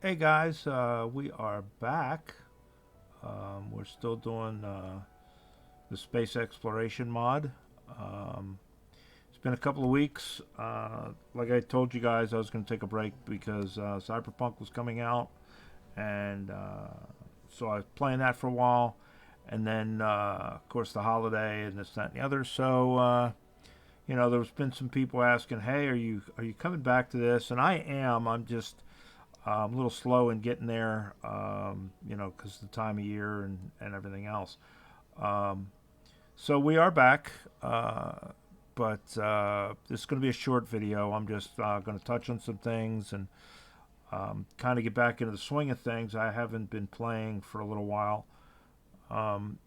Hey guys, we are back. We're still doing the space exploration mod. Um, it's been a couple of weeks. Like I told you guys, I was going to take a break because Cyberpunk was coming out, and so I was playing that for a while. And then, of course, the holiday and this, that, and the other. So, there's been some people asking, "Hey, are you coming back to this?" And I am. I'm just a little slow in getting there, because the time of year and everything else. Um, so we are back, but this is going to be a short video. I'm just going to touch on some things and kind of get back into the swing of things. I haven't been playing for a little while. Um,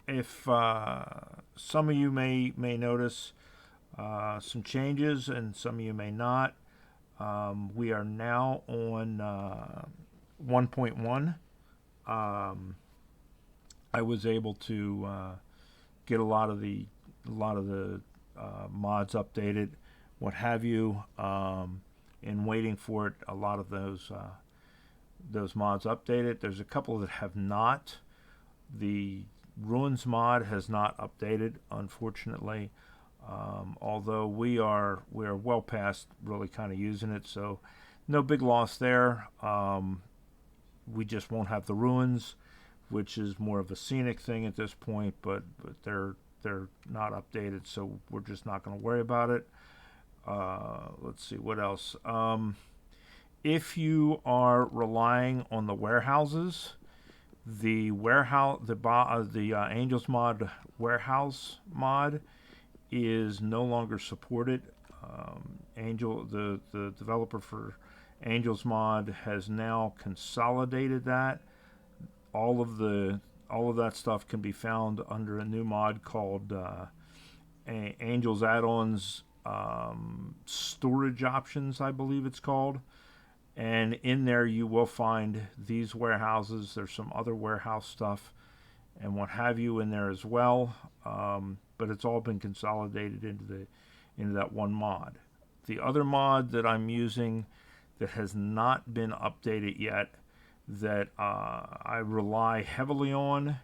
if some of you may notice some changes, and some of you may not. We are now on 1.1. Um, I was able to get a lot of the mods updated, what have you. In waiting for it, a lot of those mods updated. There's a couple that have not. The Ruins mod has not updated, unfortunately. Although we are well past really kind of using it, so no big loss there. We just won't have the ruins, which is more of a scenic thing at this point, but they're not updated, so we're just not going to worry about it. Let's see what else. If you are relying on the warehouses, the Angels mod warehouse mod is no longer supported. The developer for Angels mod has now consolidated that. All of that stuff can be found under a new mod called Angels Add-ons Storage Options, I believe it's called. And in there you will find these warehouses. There's some other warehouse stuff and what have you in there as well. But it's all been consolidated into that one mod. The other mod that I'm using that has not been updated yet, that I rely heavily on,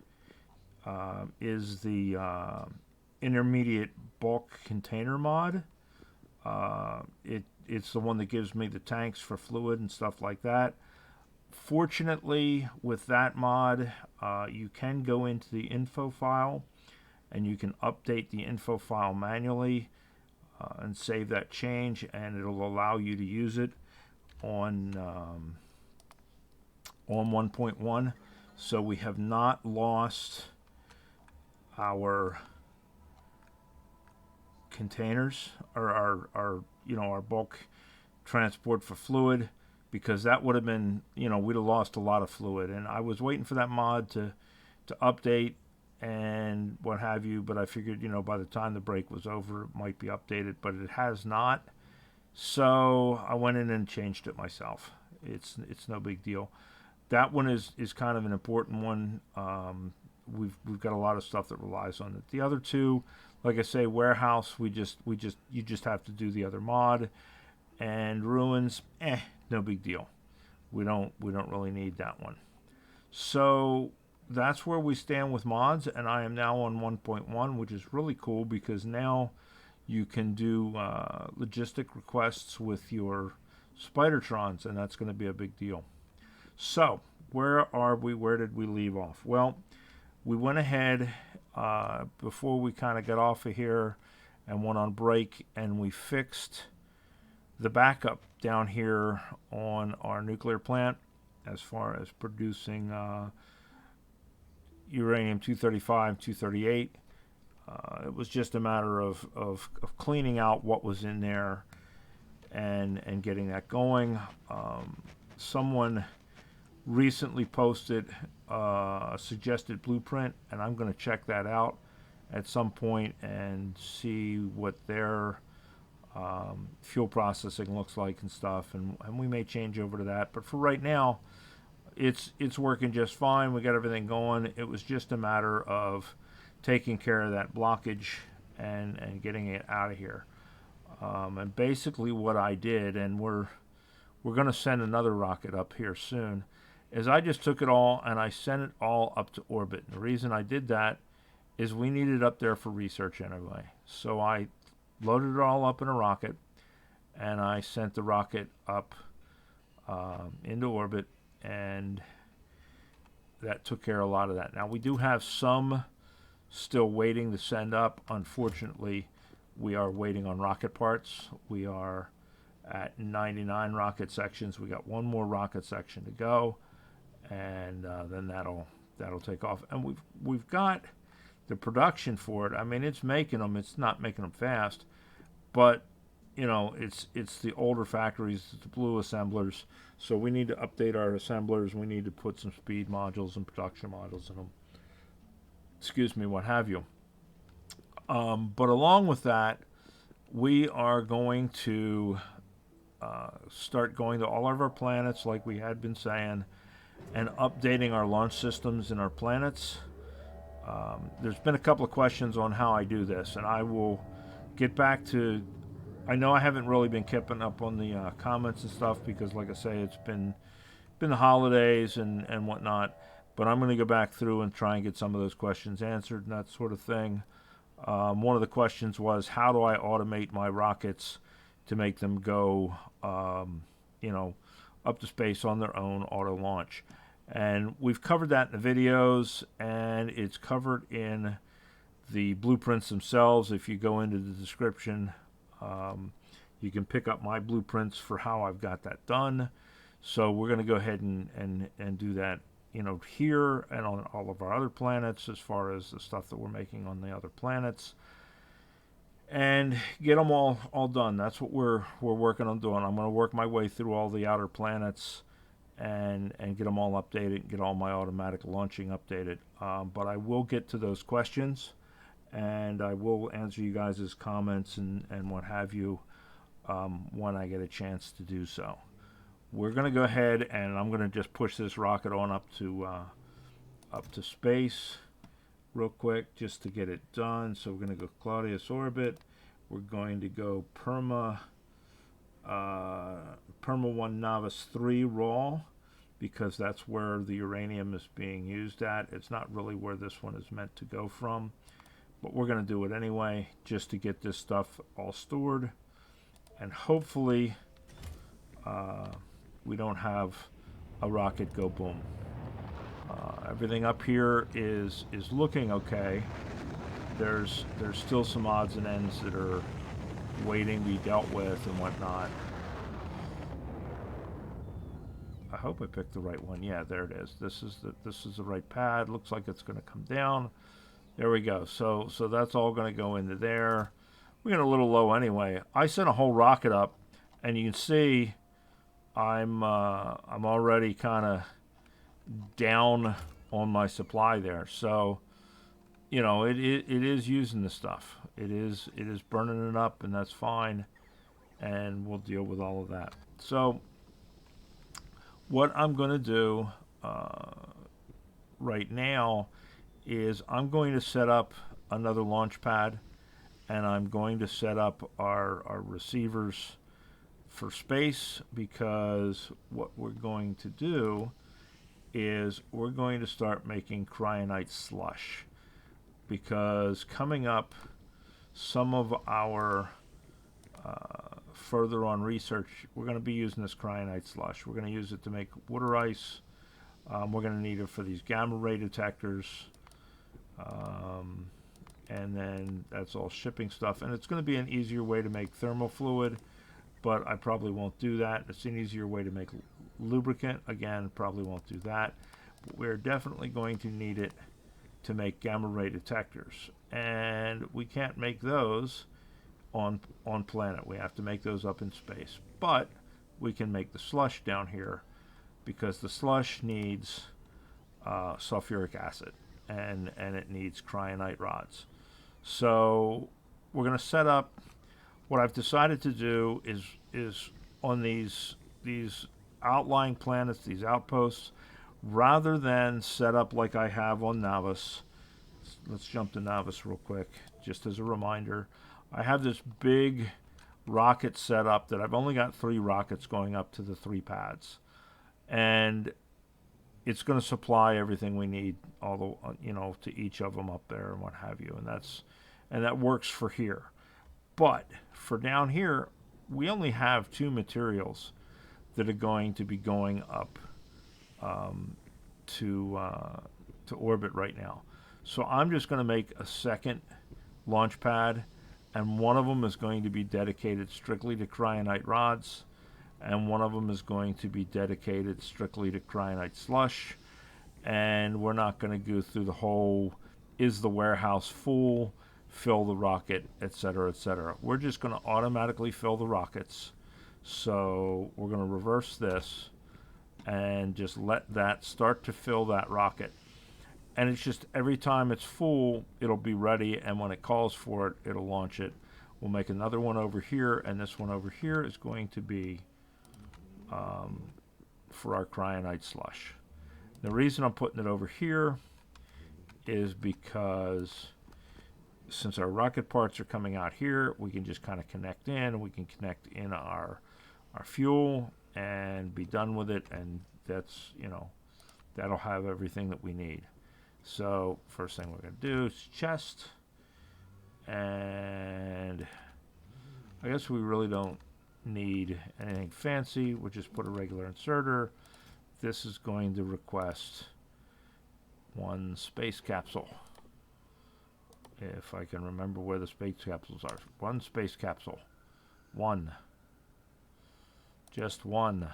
is the intermediate bulk container mod. It's the one that gives me the tanks for fluid and stuff like that. Fortunately, with that mod, you can go into the info file and you can update the info file manually and save that change, and it'll allow you to use it on 1.1. So we have not lost our containers or our bulk transport for fluid, because that would have been, we'd have lost a lot of fluid, and I was waiting for that mod to update and what have you, but I figured, by the time the break was over, it might be updated, but it has not. So I went in and changed it myself. It's no big deal. That one is kind of an important one. We've got a lot of stuff that relies on it. The other two, like I say, warehouse, you just have to do the other mod, and ruins, no big deal. We don't really need that one. So that's where we stand with mods, and I am now on 1.1, which is really cool because now you can do logistic requests with your Spidertrons, and that's going to be a big deal. So where are we? Where did we leave off? Well, we went ahead before we kind of got off of here and went on break, and we fixed the backup down here on our nuclear plant as far as producing uranium 235, 238. It was just a matter of cleaning out what was in there and getting that going. Someone recently posted a suggested blueprint, and I'm going to check that out at some point and see what their fuel processing looks like and stuff, and we may change over to that. But for right now, it's working just fine. We got everything going. It was just a matter of taking care of that blockage and getting it out of here. And basically what I did, and we're we're going to send another rocket up here soon, is I just took it all and I sent it all up to orbit. And the reason I did that is we need it up there for research anyway. So I loaded it all up in a rocket, and I sent the rocket up into orbit, and that took care of a lot of that. Now, we do have some still waiting to send up. Unfortunately, we are waiting on rocket parts. We are at 99 rocket sections. We got one more rocket section to go, and then that'll take off. And we've got the production for it. I mean, it's making them. It's not making them fast, but you know, it's the older factories, the blue assemblers. So we need to update our assemblers. We need to put some speed modules and production modules in them. Excuse me, what have you. But along with that, we are going to start going to all of our planets, like we had been saying, and updating our launch systems in our planets. There's been a couple of questions on how I do this, and I will get back to. I know I haven't really been keeping up on the comments and stuff because, like I say, it's been the holidays and whatnot. But I'm going to go back through and try and get some of those questions answered and that sort of thing. One of the questions was, how do I automate my rockets to make them go, you know, up to space on their own, auto launch? And we've covered that in the videos, and it's covered in the blueprints themselves. If you go into the description, you can pick up my blueprints for how I've got that done. So we're going to go ahead and do that, you know, here and on all of our other planets, as far as the stuff that we're making on the other planets, and get them all done. That's what we're working on doing. I'm going to work my way through all the outer planets and get them all updated, get all my automatic launching updated. But I will get to those questions, and I will answer you guys' comments and what have you when I get a chance to do so. We're going to go ahead, and I'm going to just push this rocket on up to space real quick just to get it done. So we're going to go Claudius orbit. We're going to go Perma 1 Novice 3 raw, because that's where the uranium is being used at. It's not really where this one is meant to go from, but we're going to do it anyway just to get this stuff all stored, and hopefully we don't have a rocket go boom. Everything up here is looking okay. There's still some odds and ends that are waiting to be dealt with and whatnot. I hope I picked the right one. Yeah, there it is. This is the right pad. Looks like it's going to come down. There we go. So that's all going to go into there. We're getting a little low anyway. I sent a whole rocket up, and you can see I'm already kind of down on my supply there. So, you know, it is using the stuff. It is burning it up, and that's fine. And we'll deal with all of that. So what I'm going to do right now is I'm going to set up another launch pad, and I'm going to set up our receivers for space, because what we're going to do is we're going to start making cryonite slush, because coming up, some of our further on research, we're going to be using this cryonite slush. We're going to use it to make water ice. We're going to need it for these gamma ray detectors, and then that's all shipping stuff. And it's going to be an easier way to make thermal fluid, but I probably won't do that. It's an easier way to make lubricant. Again, probably won't do that. But we're definitely going to need it to make gamma ray detectors, and we can't make those on planet. We have to make those up in space. But we can make the slush down here, because the slush needs sulfuric acid, and it needs cryonite rods. So we're going to set up. What I've decided to do is on these outlying planets, these outposts, rather than set up like I have on Novice. Let's jump to Novice real quick, just as a reminder. I have this big rocket set up that I've only got 3 rockets going up to the 3 pads. And it's going to supply everything we need, all the, to each of them up there and what have you. And that works for here. But for down here, we only have 2 materials that are going to be going up to orbit right now. So I'm just going to make a second launch pad, and one of them is going to be dedicated strictly to cryonite rods, and one of them is going to be dedicated strictly to cryonite slush. And we're not going to go through the whole, is the warehouse full, fill the rocket, etc., etc. We're just going to automatically fill the rockets. So we're going to reverse this and just let that start to fill that rocket. And it's just every time it's full, it'll be ready, and when it calls for it, it'll launch it. We'll make another one over here, and this one over here is going to be for our cryonite slush. The reason I'm putting it over here is because since our rocket parts are coming out here, we can just kind of connect in. We can connect in our fuel and be done with it, and that's, that'll have everything that we need. So first thing we're going to do is chest, and I guess we really don't need anything fancy. We'll just put a regular inserter. This is going to request 1 space capsule. If I can remember where the space capsules are. 1 space capsule. 1. Just 1.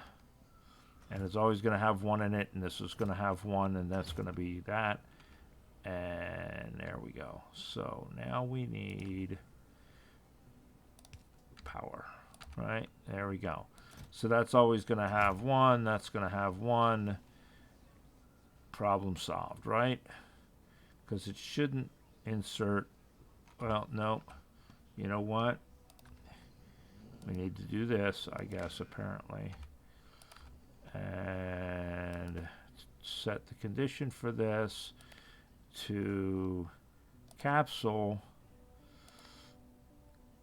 And it's always going to have 1 in it, and this is going to have 1, and that's going to be that. And there we go. So now we need power, right? There we go. So that's always going to have 1. That's going to have 1. Problem solved, right? Because it shouldn't insert. Well, no. You know what? We need to do this, I guess, apparently. And set the condition for this to capsule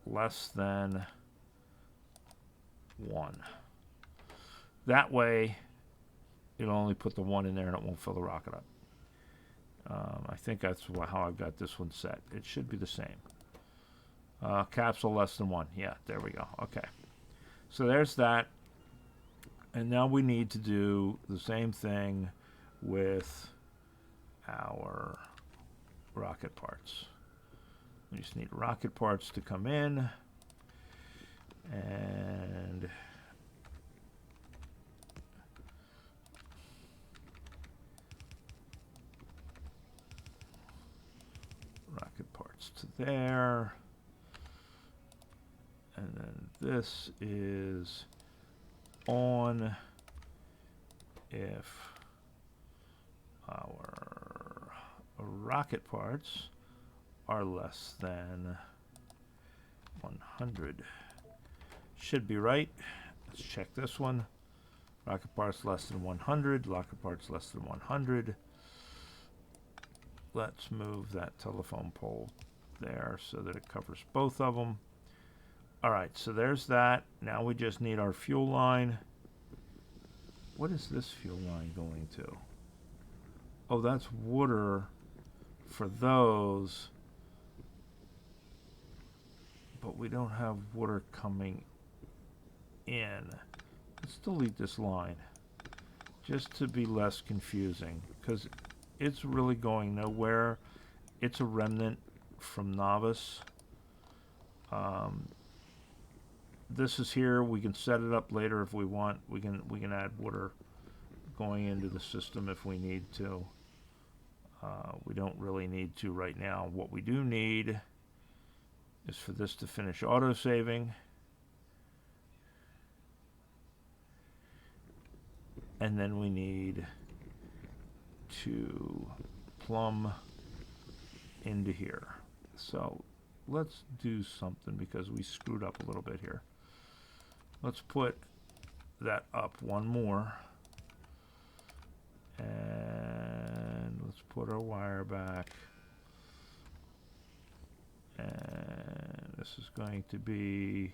less than 1. That way, it'll only put the 1 in there and it won't fill the rocket up. I think that's how I've got this one set. It should be the same. Capsule less than 1. Yeah, there we go. Okay. So there's that. And now we need to do the same thing with our rocket parts. We just need rocket parts to come in, and rocket parts to there, and then this is on if our rocket parts are less than 100. Should be right. Let's check this one. Rocket parts less than 100. Rocket parts less than 100. Let's move that telephone pole there so that it covers both of them. Alright, so there's that. Now we just need our fuel line. What is this fuel line going to? Oh, that's water for those. But we don't have water coming in. Let's delete this line just to be less confusing, because it's really going nowhere. It's a remnant from Novice. This is here. We can set it up later if we want. We can add water going into the system if we need to. We don't really need to right now. What we do need is for this to finish auto-saving. And then we need to plumb into here. So let's do something because we screwed up a little bit here. Let's put that up one more. And let's put our wire back. And this is going to be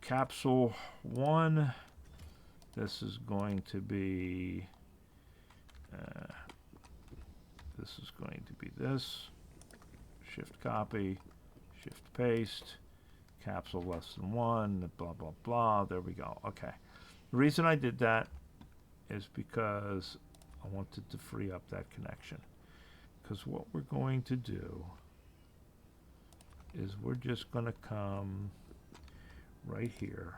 capsule 1. This is going to be this. Shift copy, shift paste, capsule less than 1, blah, blah, blah. There we go. Okay. The reason I did that is because I wanted to free up that connection. Because what we're going to do is we're just going to come right here.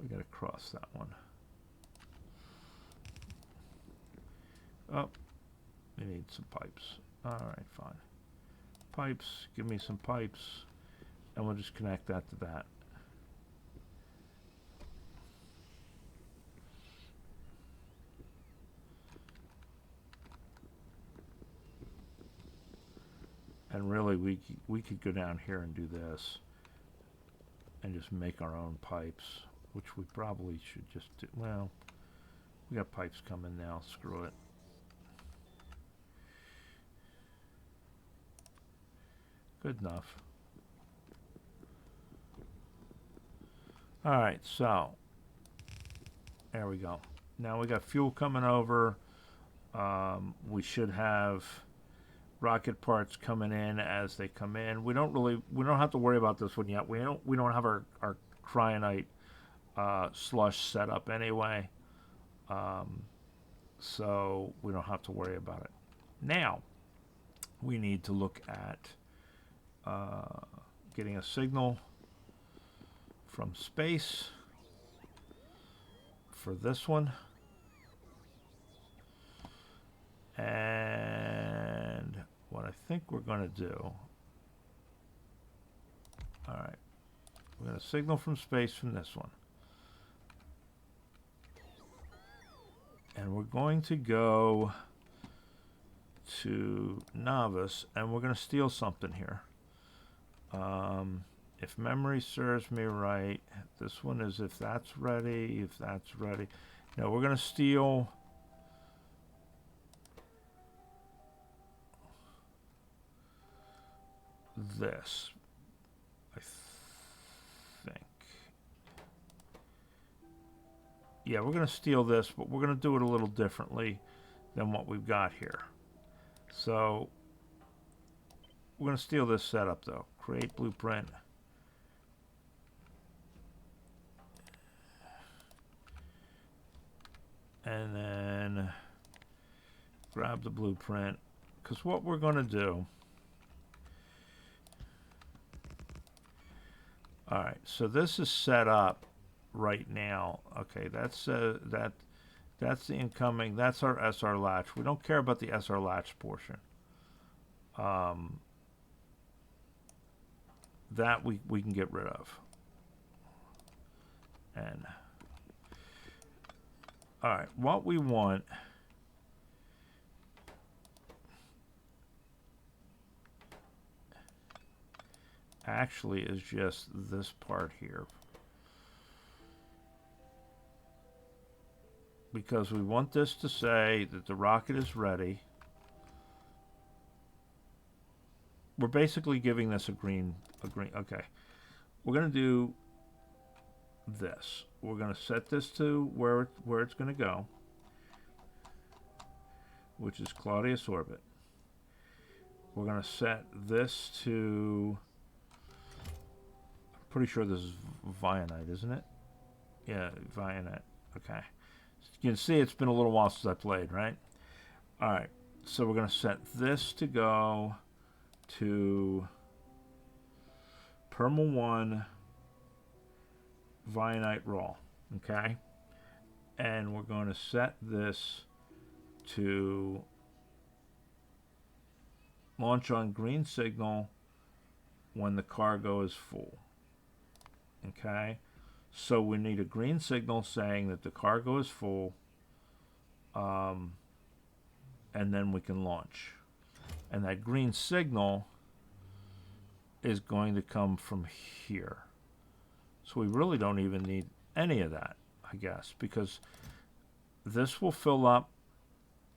We got to cross that one. Oh, we need some pipes. All right, fine. Pipes, give me some pipes, and we'll just connect that to that. And really, we could go down here and do this, and just make our own pipes, which we probably should just do. Well, we got pipes coming now. Screw it. Good enough. All right, so there we go. Now we got fuel coming over. We should have rocket parts coming in as they come in. We don't have to worry about this one yet. We don't have our cryonite slush set up anyway, so we don't have to worry about it. Now we need to look at getting a signal from space for this one, and what I think we're going to do, all right, we're going to signal from space from this one, and we're going to go to novice, and we're going to steal something here. If memory serves me right, this one is if that's ready, Now we're going to steal this, I think. Yeah, we're going to steal this, but we're going to do it a little differently than what we've got here. So we're going to steal this setup, though. Create blueprint. And then grab the blueprint. Because what we're going to do... Alright, so this is set up right now. Okay, that's the incoming. That's our SR latch. We don't care about the SR latch portion. That we can get rid of. And alright, what we want actually is just this part here, because we want this to say that the rocket is ready. We're basically giving this a green. Okay, we're going to do this. We're going to set this to where it's going to go, which is Claudius orbit. We're going to set this to, I'm pretty sure this is Vionite, isn't it? Yeah, Vionite. Okay. You can see it's been a little while since I played, right? All right. So we're going to set this to go to Perma 1 Vionite raw. Okay. And we're going to set this to launch on green signal when the cargo is full. Okay, so we need a green signal saying that the cargo is full, and then we can launch. And that green signal is going to come from here. So we really don't even need any of that, I guess, because this will fill up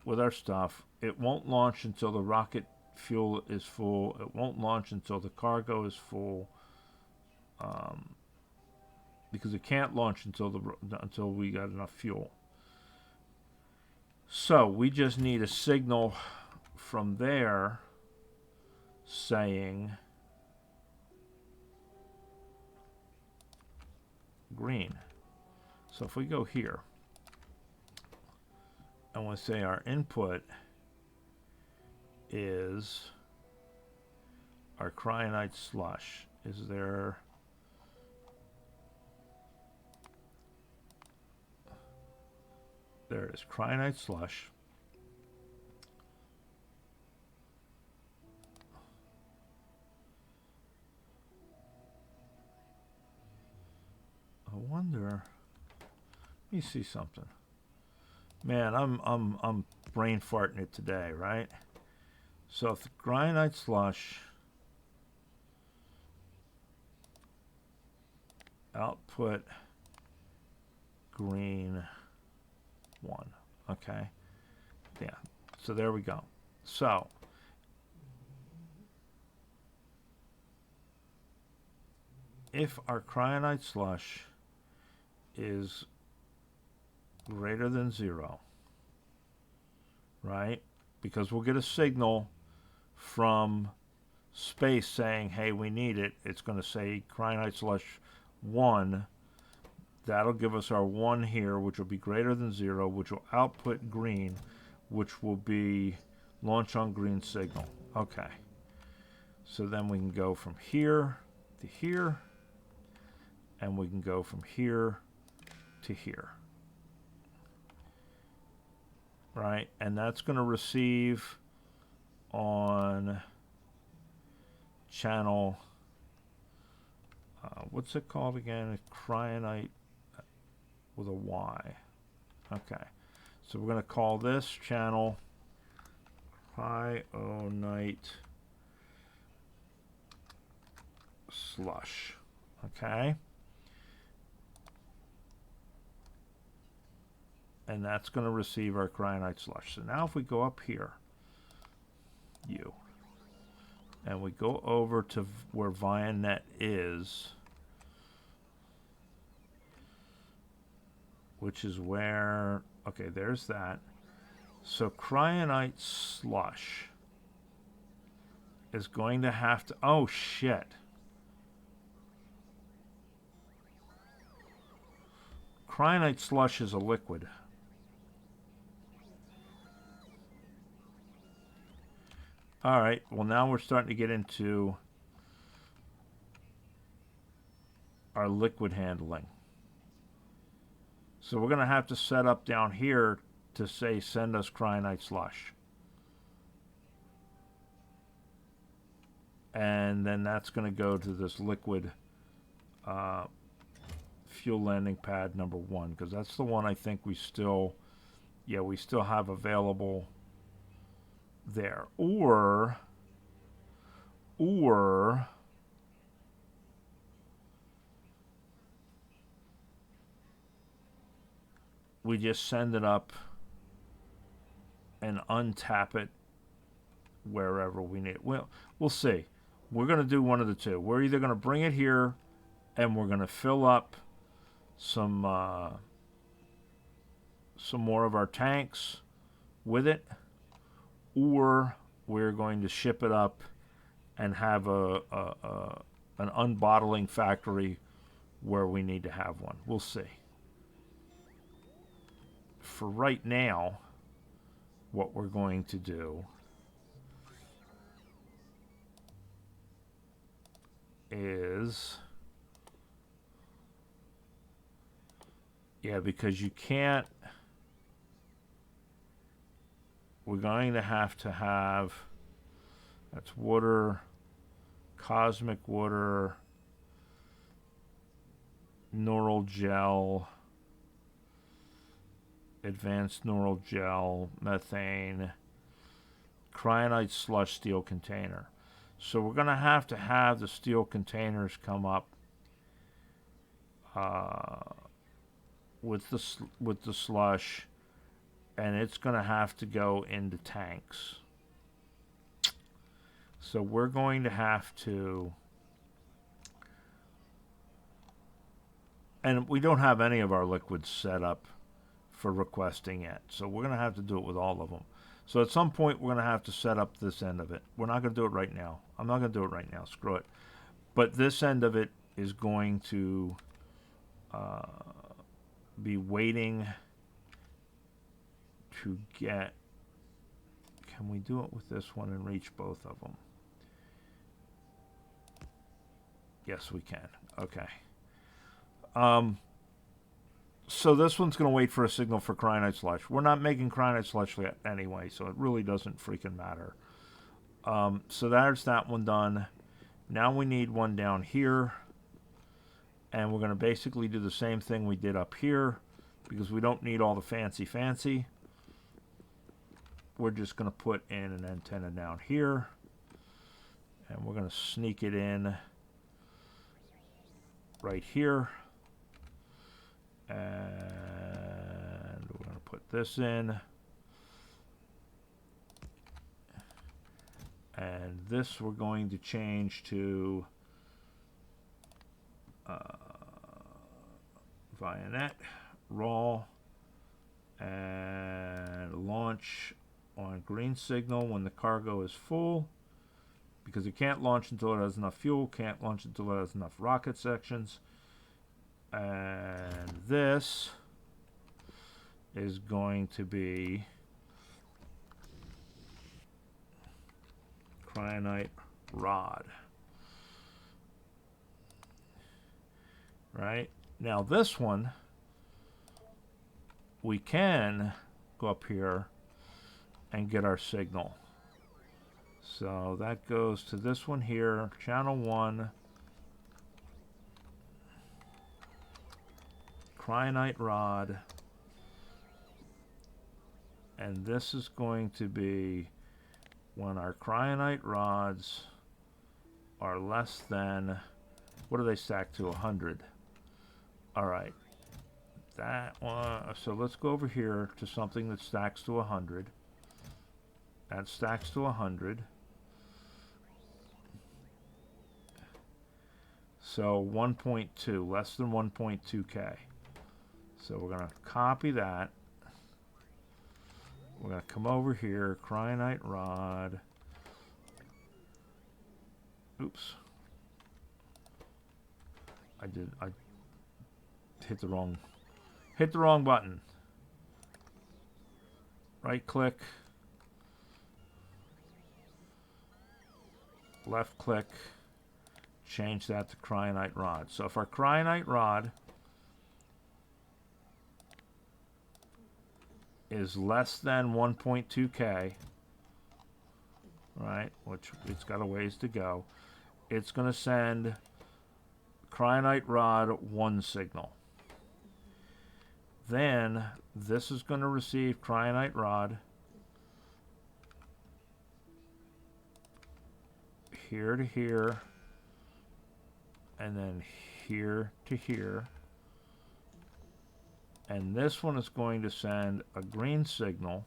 with our stuff. It won't launch until the rocket fuel is full. It won't launch until the cargo is full, because it can't launch until we got enough fuel. So we just need a signal from there saying green. So if we go here and we'll say our input is our cryonite slush. Is there it is, cryonite slush. I wonder. Let me see something. Man, I'm brain farting it today, right? So if the cryonite slush output green 1, okay? Yeah. So there we go. So if our cryonite slush is greater than 0, right? Because we'll get a signal from space saying, hey, we need it. It's going to say cryonite slush 1. That'll give us our 1 here, which will be greater than 0, which will output green, which will be launch on green signal. Okay. So then we can go from here to here, and we can go from here to here. Right? And that's going to receive on channel, what's it called again? Cryonite with a Y. Okay. So we're going to call this channel cryonite slush. Okay. And that's going to receive our cryonite slush. So now if we go up here, and we go over to where Vianet is, which is where, okay, there's that. So cryonite slush is going to have to, oh shit. Cryonite slush is a liquid. All right, well now we're starting to get into our liquid handling. So we're going to have to set up down here to say send us cryonite slush. And then that's going to go to this liquid fuel landing pad number 1, because that's the one I think we still have available there. Or we just send it up and untap it wherever we need it. Well, we'll see. We're going to do one of the two. We're either going to bring it here and we're going to fill up some more of our tanks with it, or we're going to ship it up and have an unbottling factory where we need to have one. We'll see. For right now, what we're going to do is, because you can't, we're going to have, that's water, cosmic water, neural gel, advanced neural gel, methane, cryonite slush steel container. So we're going to have the steel containers come up with the slush, and it's going to have to go into tanks. So we're going to have to, and we don't have any of our liquids set up for requesting yet. So we're going to have to do it with all of them. So at some point we're going to have to set up this end of it. We're not going to do it right now. I'm not going to do it right now. Screw it. But this end of it is going to be waiting to get. Can we do it with this one and reach both of them? Yes, we can. Okay. So this one's going to wait for a signal for cyanide slush. We're not making cyanide slush yet anyway, so it really doesn't freaking matter. So there's that one done. Now we need one down here. And we're going to basically do the same thing we did up here, because we don't need all the fancy. We're just going to put in an antenna down here. And we're going to sneak it in right here. And we're going to put this in. And this we're going to change to Vianet, raw, and launch on green signal when the cargo is full, because it can't launch until it has enough fuel, can't launch until it has enough rocket sections. And this is going to be cryonite rod. Right? Now this one, we can go up here and get our signal. So that goes to this one here, channel 1, cryonite rod, and this is going to be when our cryonite rods are less than, what do they stack to, 100? Alright, that one, so let's go over here to something that stacks to 100. That stacks to 100. So 1.2, less than 1.2K. So we're going to copy that. We're going to come over here, cryonite rod. Oops. I hit the wrong button. Right click. Left click. Change that to cryonite rod. So if our cryonite rod is less than 1.2K, right, which it's got a ways to go, it's going to send cryonite rod 1 signal. Then this is going to receive cryonite rod here to here, and then here to here. And this one is going to send a green signal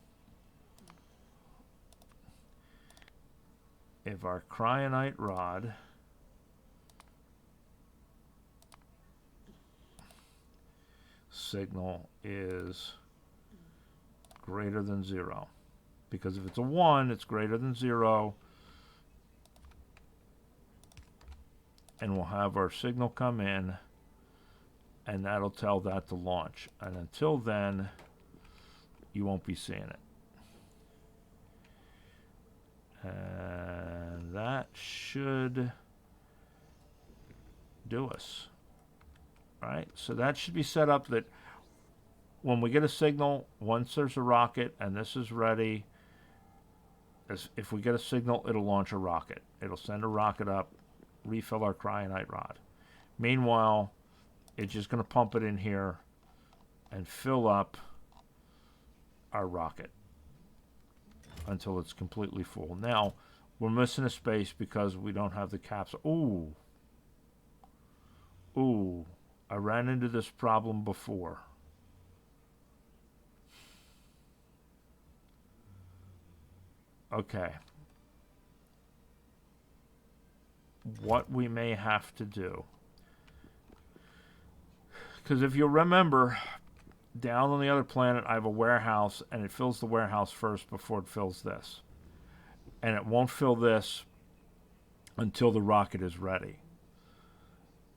if our cryonite rod signal is greater than 0. Because if it's a 1, it's greater than 0. And we'll have our signal come in, and that'll tell that to launch. And until then, you won't be seeing it. And that should do us. Right? So that should be set up that when we get a signal, once there's a rocket and this is ready, if we get a signal, it'll launch a rocket. It'll send a rocket up, refill our cryonite rod. Meanwhile, it's just going to pump it in here and fill up our rocket until it's completely full. Now, We're missing a space because we don't have the capsule. Ooh, I ran into this problem before. Okay. What we may have to do. Because if you'll remember, down on the other planet, I have a warehouse, and it fills the warehouse first before it fills this. And it won't fill this until the rocket is ready.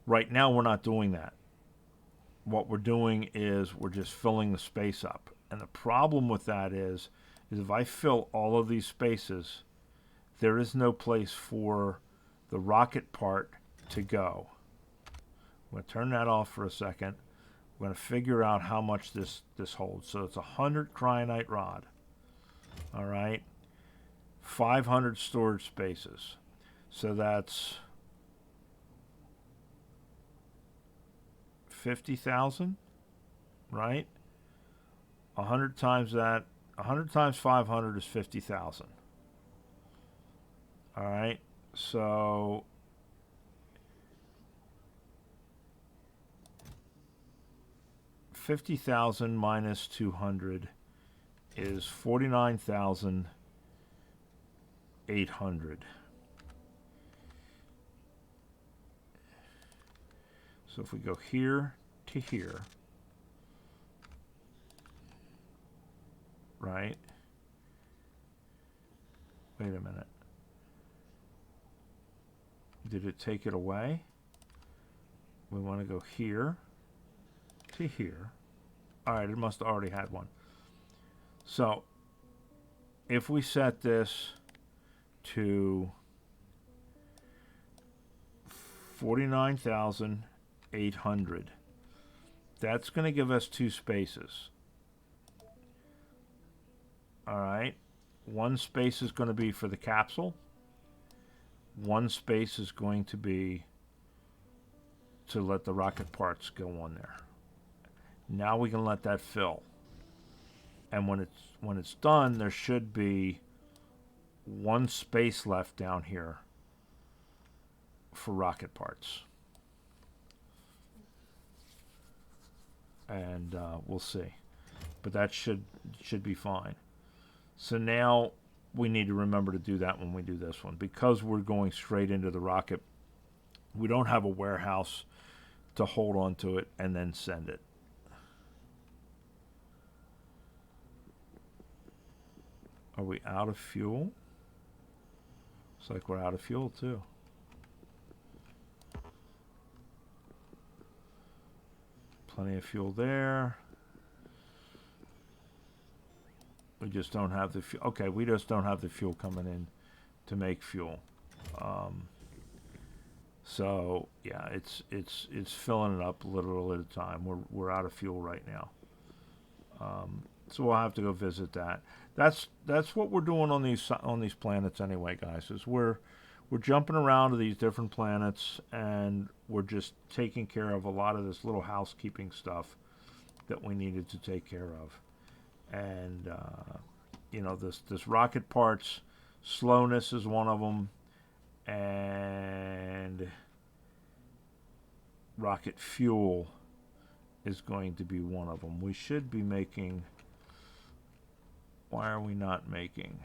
Right now, we're not doing that. What we're doing is we're just filling the space up. And the problem with that is if I fill all of these spaces, there is no place for the rocket part to go. I'm going to turn that off for a second. We're going to figure out how much this holds. So it's 100 cryonite rod. All right. 500 storage spaces. So that's 50,000, right? 100 times that, 100 times 500 is 50,000. All right. So $50,000 minus 200 is 49,800. So if we go here to here, right? Wait a minute. Did it take it away? We want to go here to here. All right, it must have already had one. So if we set this to 49,800, that's going to give us 2 spaces. All right. 1 space is going to be for the capsule. 1 space is going to be to let the rocket parts go on there. Now we can let that fill. And when it's done, there should be 1 space left down here for rocket parts. And we'll see. But that should be fine. So now we need to remember to do that when we do this one. Because we're going straight into the rocket, we don't have a warehouse to hold on to it and then send it. Are we out of fuel? Looks like we're out of fuel too. Plenty of fuel there. We just don't have the fuel. Okay, we just don't have the fuel coming in to make fuel. So yeah, it's filling it up a little at a time. We're out of fuel right now. So we'll have to go visit that. That's what we're doing on these planets anyway, guys. Is we're jumping around to these different planets, and we're just taking care of a lot of this little housekeeping stuff that we needed to take care of. And you know, this rocket parts slowness is one of them, and rocket fuel is going to be one of them. We should be making. Why are we not making?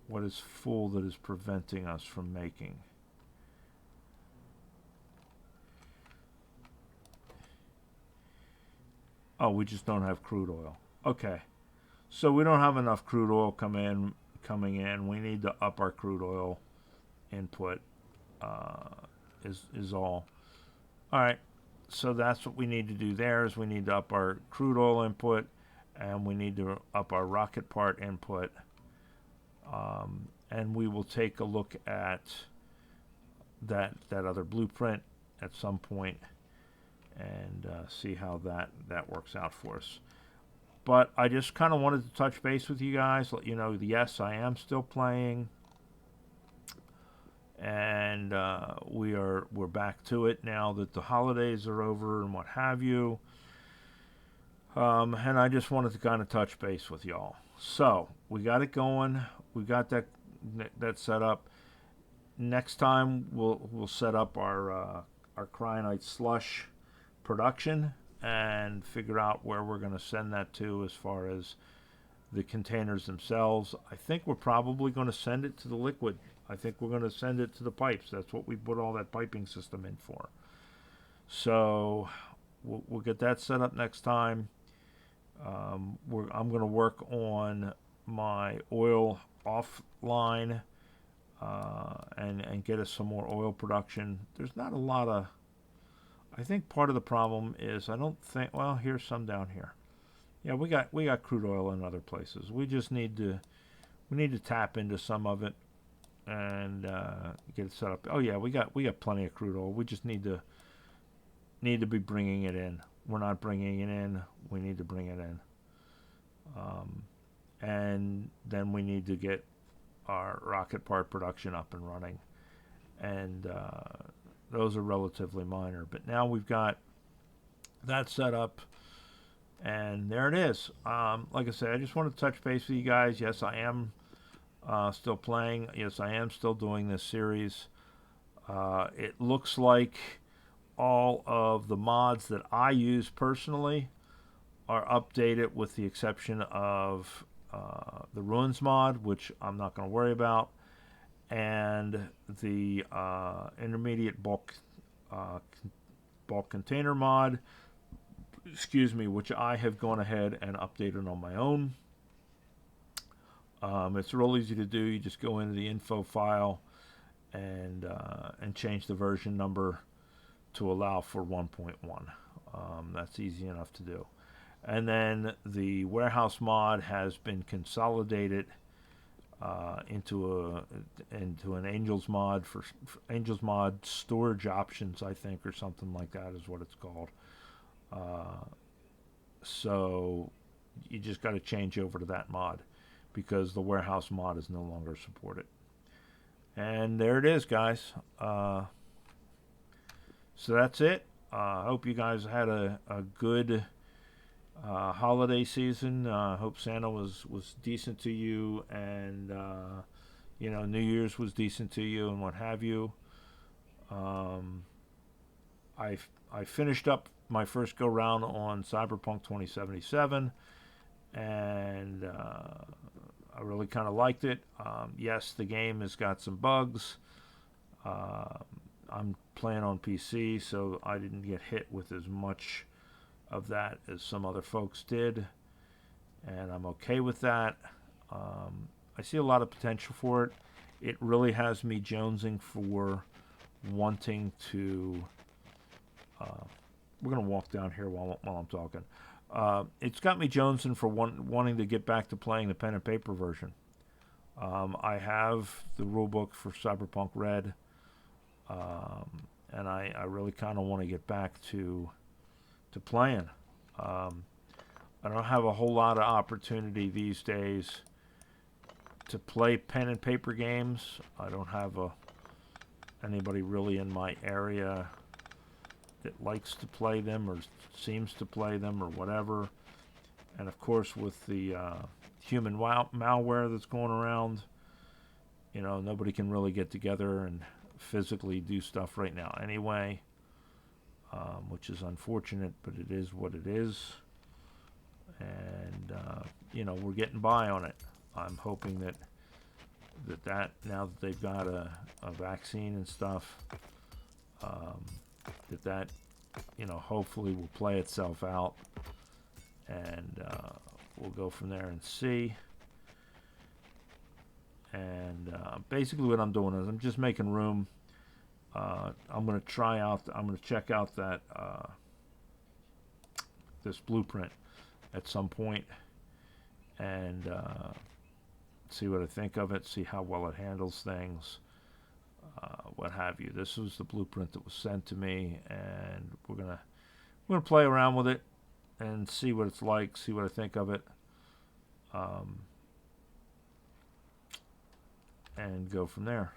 What is full that is preventing us from making? Oh, we just don't have crude oil. Okay. So we don't have enough crude oil coming in. We need to up our crude oil input is all. All right. So that's what we need to do there is we need to up our crude oil input, and we need to up our rocket part input. And we will take a look at that other blueprint at some point and see how that works out for us. But I just kind of wanted to touch base with you guys, let you know, yes, I am still playing, and we're back to it now that the holidays are over and what have you. And I just wanted to kind of touch base with y'all. So we got it going. We got that that's set up. Next time we'll set up our cryonite slush production and figure out where we're going to send that to as far as the containers themselves. I think we're probably going to send it to the liquid. I think we're going to send it to the pipes. That's what we put all that piping system in for. So we'll get that set up next time. I'm going to work on my oil offline and get us some more oil production. There's not a lot of. I think part of the problem is I don't think. Well, here's some down here. Yeah, we got crude oil in other places. We just need to tap into some of it and get it set up. Oh yeah, we got plenty of crude oil. We just need to be bringing it in. We're not bringing it in. We need to bring it in. And then we need to get our rocket part production up and running. And those are relatively minor. But now we've got that set up. And there it is. Like I said, I just want to touch base with you guys. Yes, I am still playing. Yes, I am still doing this series. It looks like all of the mods that I use personally are updated with the exception of the Ruins mod, which I'm not going to worry about, and the intermediate bulk container mod, which I have gone ahead and updated on my own. It's real easy to do. You just go into the info file and change the version number to allow for 1.1. That's easy enough to do. And then the warehouse mod has been consolidated into an Angels mod for Angels mod storage options, I think, or something like that is what it's called. So you just got to change over to that mod because the warehouse mod is no longer supported. And there it is, guys. So that's it. I hope you guys had a good holiday season. Hope Santa was decent to you, and New Year's was decent to you, and what have you. I finished up my first go round on Cyberpunk 2077, and I really kind of liked it. Yes, the game has got some bugs. I'm playing on PC, so I didn't get hit with as much of that as some other folks did, and I'm okay with that. I see a lot of potential for it. It really has me jonesing for wanting to. We're gonna walk down here while I'm talking. It's got me jonesing for wanting to get back to playing the pen and paper version. I have the rulebook for Cyberpunk Red, and I really kind of want to get back to playing. I don't have a whole lot of opportunity these days to play pen and paper games. I don't have anybody really in my area that likes to play them or seems to play them or whatever. And of course, with the human malware that's going around, nobody can really get together and physically do stuff right now anyway, which is unfortunate, but it is what it is. And we're getting by on it. I'm hoping that now that they've got a vaccine and stuff, that hopefully will play itself out, and we'll go from there and see. And basically what I'm doing is I'm just making room. I'm going to check out that this blueprint at some point and see what I think of it, see how well it handles things, what have you. This was the blueprint that was sent to me, and we're gonna play around with it and see what it's like, see what I think of it, and go from there.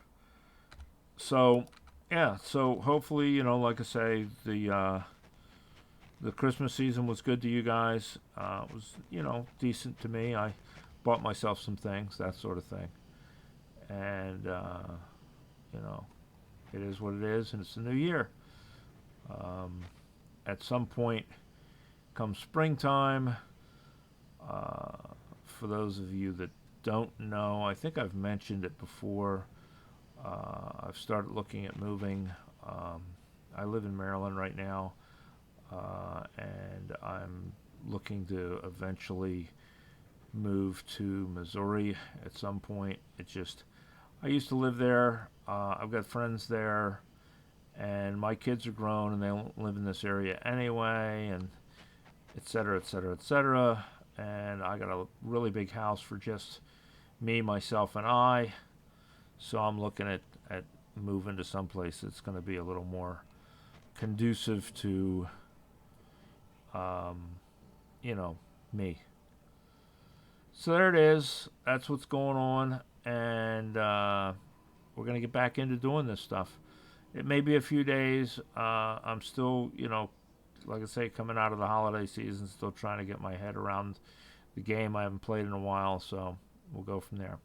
So yeah, so hopefully, like I say, the Christmas season was good to you guys. It was, decent to me. I bought myself some things, that sort of thing. and you know, it is what it is, and it's a new year. At some point, come springtime, for those of you that don't know, I think I've mentioned it before. I've started looking at moving. I live in Maryland right now, and I'm looking to eventually move to Missouri at some point. I used to live there. I've got friends there, and my kids are grown, and they don't live in this area anyway, and et cetera, et cetera, et cetera. And I got a really big house for just me, myself, and I. So I'm looking at moving to someplace that's going to be a little more conducive to, me. So there it is. That's what's going on, and we're going to get back into doing this stuff. It may be a few days. I'm still, like I say, coming out of the holiday season, still trying to get my head around the game. I haven't played in a while, so we'll go from there.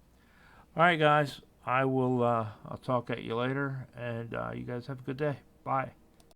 All right, guys. I'll talk at you later, and you guys have a good day. Bye.